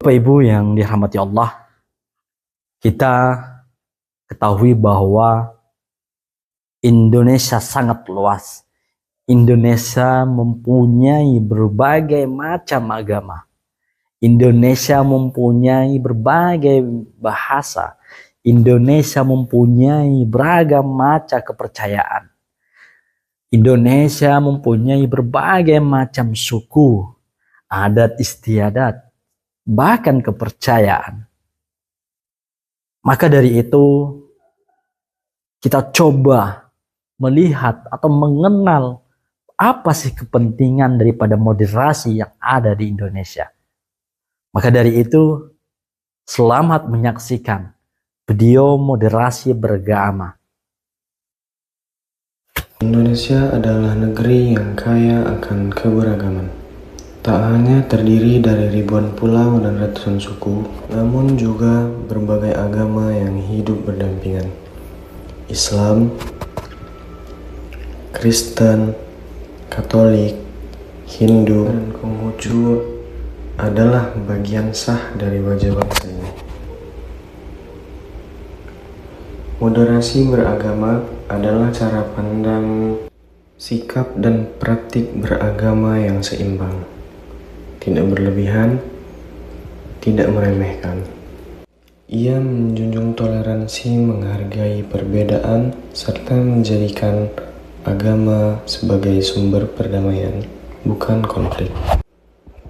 Bapak Ibu yang dirahmati Allah, kita ketahui bahwa Indonesia sangat luas. Indonesia mempunyai berbagai macam agama. Indonesia mempunyai berbagai bahasa. Indonesia mempunyai beragam macam kepercayaan. Indonesia mempunyai berbagai macam suku, adat istiadat, bahkan kepercayaan. Maka dari itu, kita coba melihat atau mengenal apa sih kepentingan daripada moderasi yang ada di Indonesia. Maka dari itu, selamat menyaksikan video moderasi beragama. Indonesia adalah negeri yang kaya akan keberagaman. Tak hanya terdiri dari ribuan pulau dan ratusan suku, namun juga berbagai agama yang hidup berdampingan. Islam, Kristen, Katolik, Hindu, dan Konghucu adalah bagian sah dari wajah bangsa ini. Moderasi beragama adalah cara pandang, sikap, dan praktik beragama yang seimbang, tidak berlebihan, tidak meremehkan. Ia menjunjung toleransi, menghargai perbedaan, serta menjadikan agama sebagai sumber perdamaian, bukan konflik.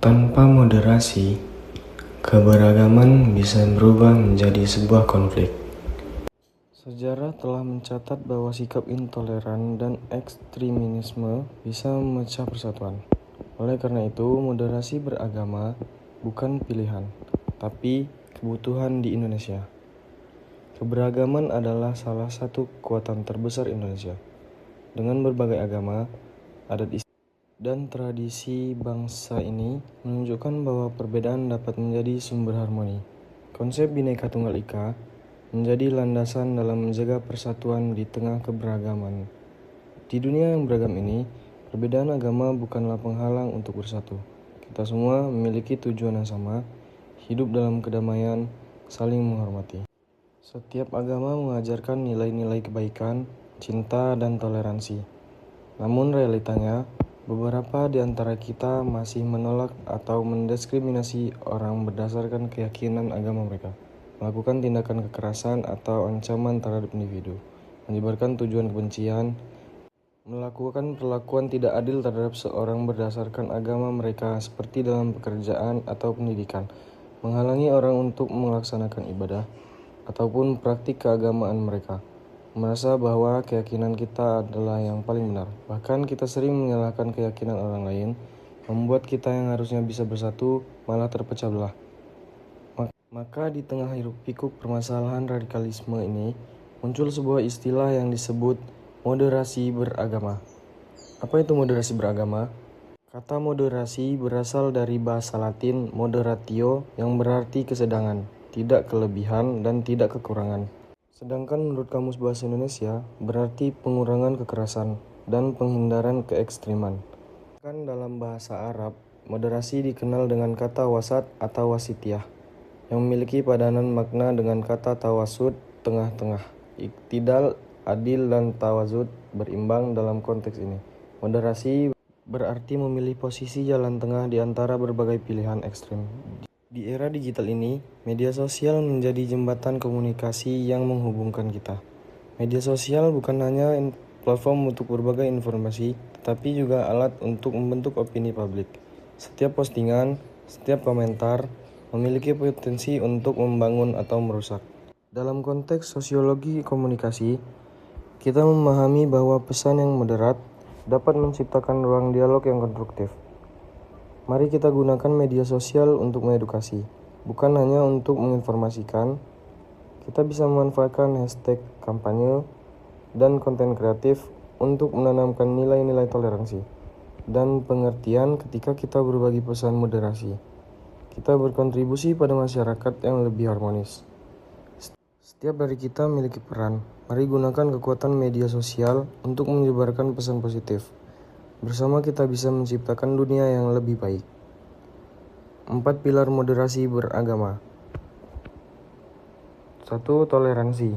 Tanpa moderasi, keberagaman bisa berubah menjadi sebuah konflik. Sejarah telah mencatat bahwa sikap intoleran dan ekstremisme bisa memecah persatuan. Oleh karena itu, moderasi beragama bukan pilihan, tapi kebutuhan di Indonesia. Keberagaman adalah salah satu kekuatan terbesar Indonesia. Dengan berbagai agama, adat istiadat, dan tradisi bangsa ini menunjukkan bahwa perbedaan dapat menjadi sumber harmoni. Konsep Bhinneka Tunggal Ika menjadi landasan dalam menjaga persatuan di tengah keberagaman. Di dunia yang beragam ini, perbedaan agama bukanlah penghalang untuk bersatu. Kita semua memiliki tujuan yang sama, hidup dalam kedamaian, saling menghormati. Setiap agama mengajarkan nilai-nilai kebaikan, cinta, dan toleransi. Namun realitanya, beberapa di antara kita masih menolak atau mendiskriminasi orang berdasarkan keyakinan agama mereka, melakukan tindakan kekerasan atau ancaman terhadap individu, menyebarkan tujuan kebencian, melakukan perlakuan tidak adil terhadap seorang berdasarkan agama mereka seperti dalam pekerjaan atau pendidikan, menghalangi orang untuk melaksanakan ibadah ataupun praktik keagamaan mereka, merasa bahwa keyakinan kita adalah yang paling benar. Bahkan kita sering menyalahkan keyakinan orang lain, membuat kita yang harusnya bisa bersatu malah terpecah belah. Maka di tengah hiruk-pikuk permasalahan radikalisme ini, muncul sebuah istilah yang disebut moderasi beragama. Apa itu moderasi beragama? Kata moderasi berasal dari bahasa Latin moderatio yang berarti kesedangan, tidak kelebihan dan tidak kekurangan. Sedangkan menurut Kamus Bahasa Indonesia berarti pengurangan kekerasan dan penghindaran keekstriman. Kan dalam bahasa Arab, moderasi dikenal dengan kata wasat atau wasitiyah, yang memiliki padanan makna dengan kata tawasud, tengah-tengah. Iktidal, adil, dan tawazud berimbang dalam konteks ini. Moderasi berarti memilih posisi jalan tengah di antara berbagai pilihan ekstrem. Di era digital ini, media sosial menjadi jembatan komunikasi yang menghubungkan kita. Media sosial bukan hanya platform untuk berbagai informasi, tetapi juga alat untuk membentuk opini publik. Setiap postingan, setiap komentar memiliki potensi untuk membangun atau merusak. Dalam konteks sosiologi komunikasi, kita memahami bahwa pesan yang moderat dapat menciptakan ruang dialog yang konstruktif. Mari kita gunakan media sosial untuk mengedukasi, bukan hanya untuk menginformasikan. Kita bisa memanfaatkan hashtag kampanye dan konten kreatif untuk menanamkan nilai-nilai toleransi dan pengertian ketika kita berbagi pesan moderasi. Kita berkontribusi pada masyarakat yang lebih harmonis. Setiap dari kita memiliki peran. Mari gunakan kekuatan media sosial untuk menyebarkan pesan positif. Bersama kita bisa menciptakan dunia yang lebih baik. 4 pilar moderasi beragama. 1. Toleransi.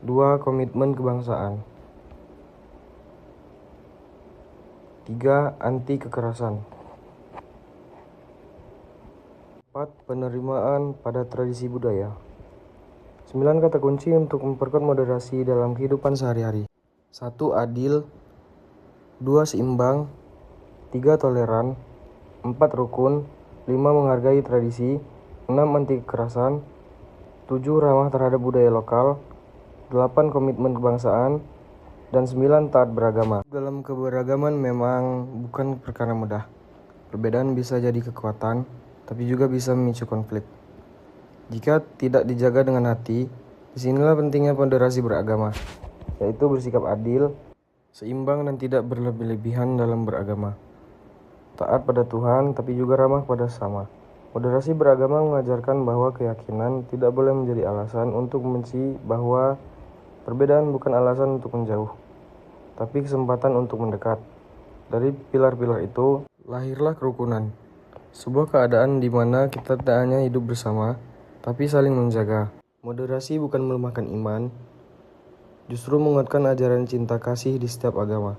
2. Komitmen kebangsaan. 3. Anti kekerasan. 4. Penerimaan pada tradisi budaya. 9 kata kunci untuk memperkuat moderasi dalam kehidupan sehari-hari. 1. Adil. 2. Seimbang. 3. Toleran. 4. Rukun. 5. Menghargai tradisi. 6. Anti kekerasan. 7. Ramah terhadap budaya lokal. 8. Komitmen kebangsaan. Dan 9. Taat beragama. Dalam keberagaman memang bukan perkara mudah. Perbedaan bisa jadi kekuatan, tapi juga bisa memicu konflik. Jika tidak dijaga dengan hati, disinilah pentingnya moderasi beragama, yaitu bersikap adil, seimbang dan tidak berlebih-lebihan dalam beragama. Taat pada Tuhan, tapi juga ramah pada sesama. Moderasi beragama mengajarkan bahwa keyakinan tidak boleh menjadi alasan untuk membenci, bahwa perbedaan bukan alasan untuk menjauh, tapi kesempatan untuk mendekat. Dari pilar-pilar itu, lahirlah kerukunan. Sebuah keadaan di mana kita tak hanya hidup bersama, tapi saling menjaga. Moderasi bukan melemahkan iman, justru menguatkan ajaran cinta kasih di setiap agama.